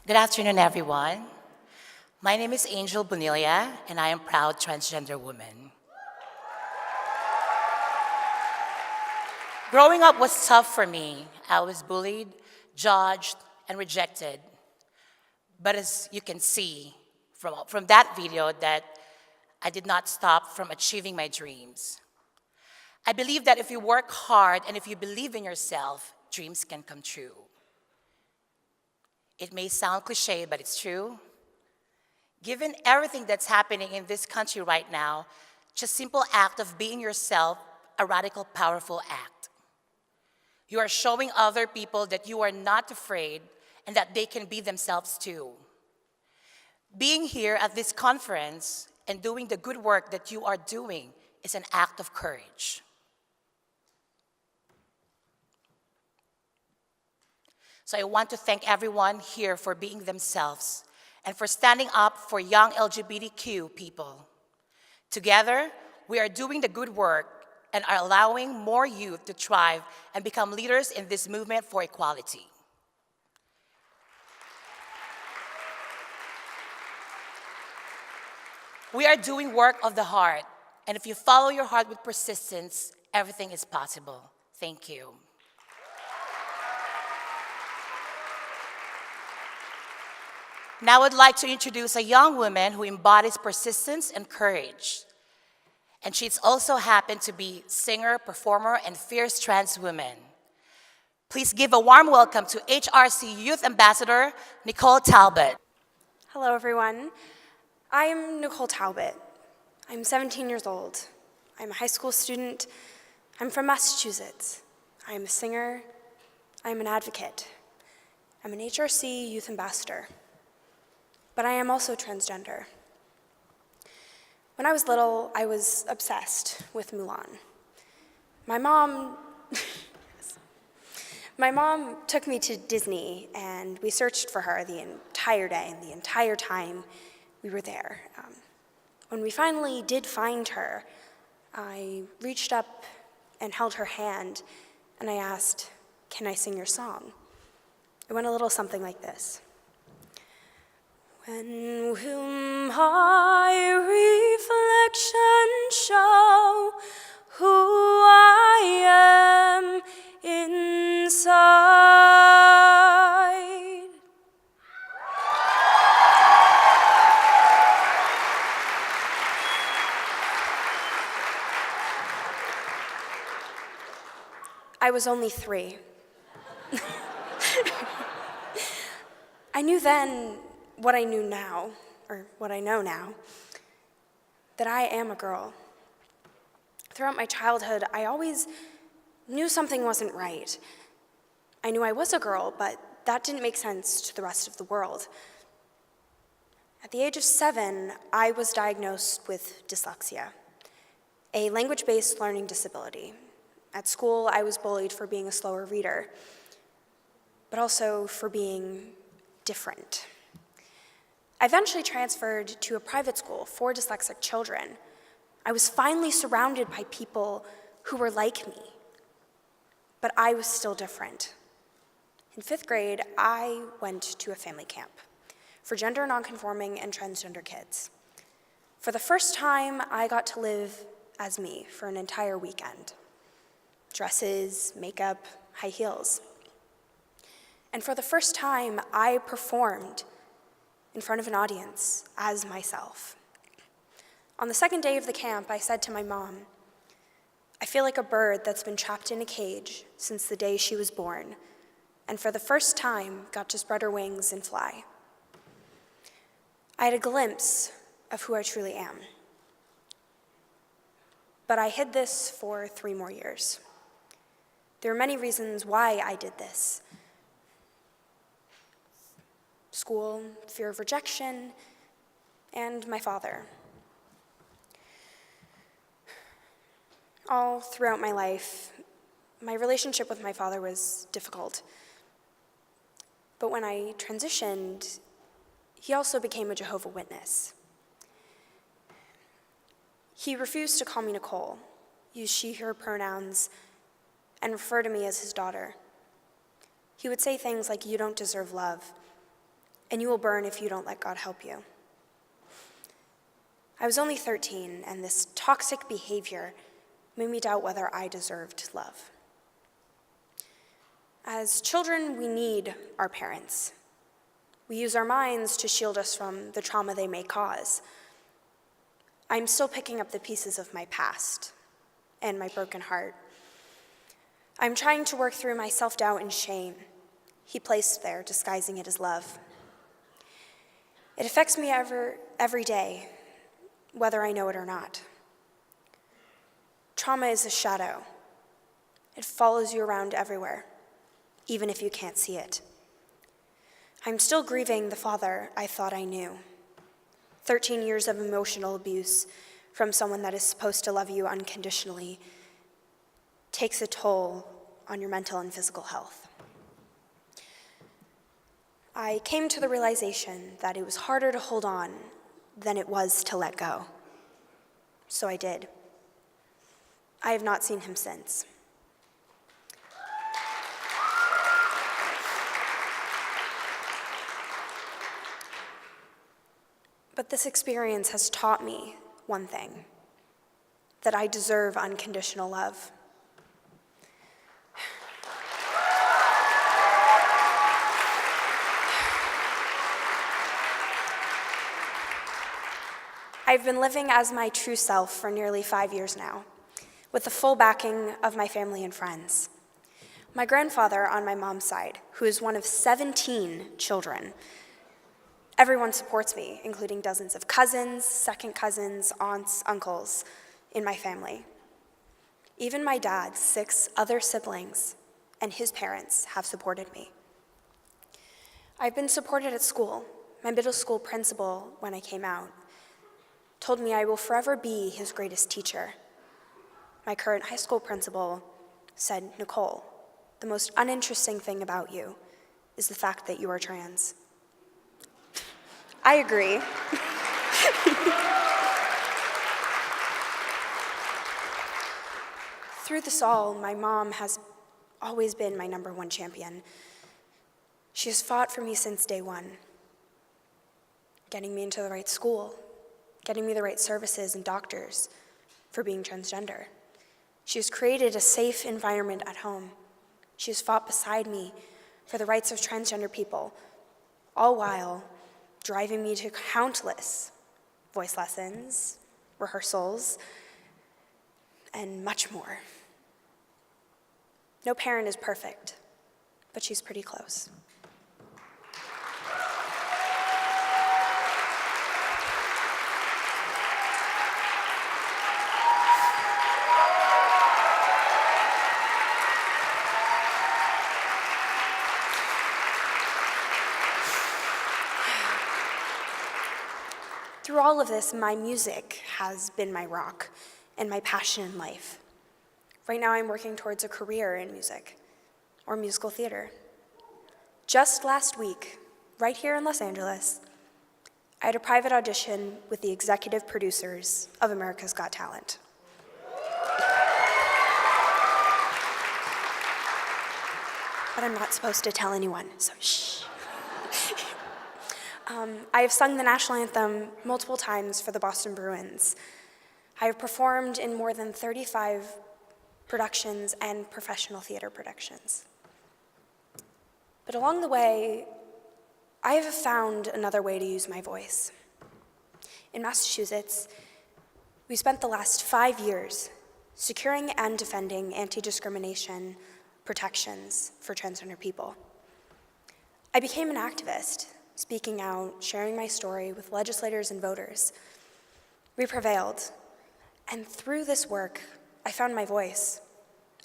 Good afternoon, everyone. My name is Angel Bonilla, and I am a proud transgender woman. Growing up was tough for me. I was bullied, judged, and rejected. But as you can see from that video, that I did not stop from achieving my dreams. I believe that if you work hard and if you believe in yourself, dreams can come true. It may sound cliche, but it's true. Given everything that's happening in this country right now, just simple act of being yourself, a radical, powerful act. You are showing other people that you are not afraid and that they can be themselves too. Being here at this conference and doing the good work that you are doing is an act of courage. So I want to thank everyone here for being themselves and for standing up for young LGBTQ people. Together, we are doing the good work and are allowing more youth to thrive and become leaders in this movement for equality. We are doing work of the heart, and if you follow your heart with persistence, everything is possible. Thank you. Now I'd like to introduce a young woman who embodies persistence and courage. And she's also happened to be singer, performer, and fierce trans woman. Please give a warm welcome to HRC Youth Ambassador, Nicole Talbot. Hello, everyone. I'm Nicole Talbot. I'm 17 years old. I'm a high school student. I'm from Massachusetts. I'm a singer. I'm an advocate. I'm an HRC Youth Ambassador. But I am also transgender. When I was little, I was obsessed with Mulan. My mom took me to Disney, and we searched for her the entire day and the entire time we were there. When we finally did find her, I reached up and held her hand, and I asked, "Can I sing your song?" It went a little something like this. When will my reflection show who I am inside? I was only 3. I knew then what I knew now, or what I know now, that I am a girl. Throughout my childhood, I always knew something wasn't right. I knew I was a girl, but that didn't make sense to the rest of the world. At the age of 7, I was diagnosed with dyslexia, a language-based learning disability. At school, I was bullied for being a slower reader, but also for being different. I eventually transferred to a private school for dyslexic children. I was finally surrounded by people who were like me, but I was still different. In 5th grade, I went to a family camp for gender nonconforming and transgender kids. For the first time, I got to live as me for an entire weekend. Dresses, makeup, high heels. And for the first time, I performed in front of an audience as myself. On the 2nd day of the camp, I said to my mom, "I feel like a bird that's been trapped in a cage since the day she was born, and for the first time got to spread her wings and fly." I had a glimpse of who I truly am. But I hid this for 3 more years. There are many reasons why I did this. School, fear of rejection, and my father. All throughout my life, my relationship with my father was difficult. But when I transitioned, he also became a Jehovah's Witness. He refused to call me Nicole, use she, her pronouns, and refer to me as his daughter. He would say things like, "You don't deserve love," and you will burn if you don't let God help you. I was only 13, and this toxic behavior made me doubt whether I deserved love. As children, we need our parents. We use our minds to shield us from the trauma they may cause. I'm still picking up the pieces of my past and my broken heart. I'm trying to work through my self-doubt and shame he placed there, disguising it as love. It affects me every day, whether I know it or not. Trauma is a shadow. It follows you around everywhere, even if you can't see it. I'm still grieving the father I thought I knew. 13 years of emotional abuse from someone that is supposed to love you unconditionally takes a toll on your mental and physical health. I came to the realization that it was harder to hold on than it was to let go. So I did. I have not seen him since. But this experience has taught me one thing, that I deserve unconditional love. I've been living as my true self for nearly 5 years now, with the full backing of my family and friends. My grandfather on my mom's side, who is one of 17 children, everyone supports me, including dozens of cousins, second cousins, aunts, uncles in my family. Even my dad's 6 other siblings and his parents have supported me. I've been supported at school. My middle school principal, when I came out, told me I will forever be his greatest teacher. My current high school principal said, "Nicole, the most uninteresting thing about you is the fact that you are trans." I agree. Through this all, my mom has always been my #1 champion. She has fought for me since day one, getting me into the right school, getting me the right services and doctors for being transgender. She has created a safe environment at home. She has fought beside me for the rights of transgender people, all while driving me to countless voice lessons, rehearsals, and much more. No parent is perfect, but she's pretty close. Through all of this, my music has been my rock and my passion in life. Right now, I'm working towards a career in music or musical theater. Just last week, right here in Los Angeles, I had a private audition with the executive producers of America's Got Talent. But I'm not supposed to tell anyone, so shh. I have sung the national anthem multiple times for the Boston Bruins. I have performed in more than 35 productions and professional theater productions. But along the way, I have found another way to use my voice. In Massachusetts, we spent the last 5 years securing and defending anti-discrimination protections for transgender people. I became an activist, speaking out, sharing my story with legislators and voters. We prevailed, and through this work, I found my voice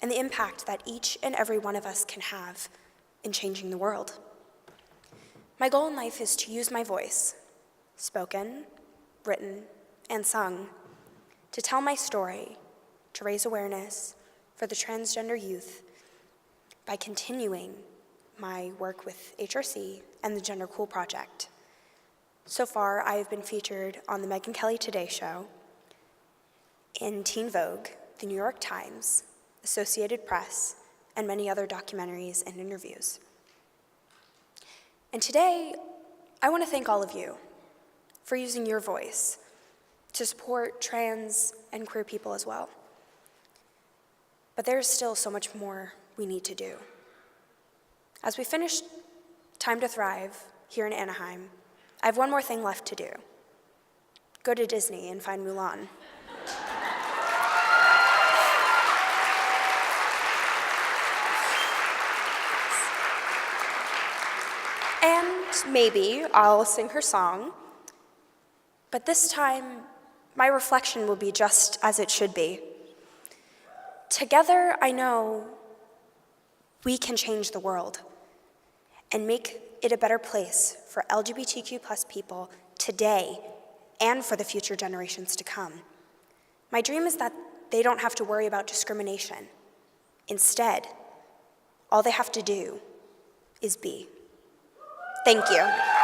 and the impact that each and every one of us can have in changing the world. My goal in life is to use my voice, spoken, written, and sung, to tell my story, to raise awareness for the transgender youth by continuing my work with HRC and the Gender Cool Project. So far, I have been featured on the Megyn Kelly Today Show, in Teen Vogue, the New York Times, Associated Press, and many other documentaries and interviews. And today, I want to thank all of you for using your voice to support trans and queer people as well. But there's still so much more we need to do. As we finish Time to Thrive here in Anaheim, I have one more thing left to do. Go to Disney and find Mulan. And maybe I'll sing her song, but this time my reflection will be just as it should be. Together, I know we can change the world and make it a better place for LGBTQ plus people today and for the future generations to come. My dream is that they don't have to worry about discrimination. Instead, all they have to do is be. Thank you.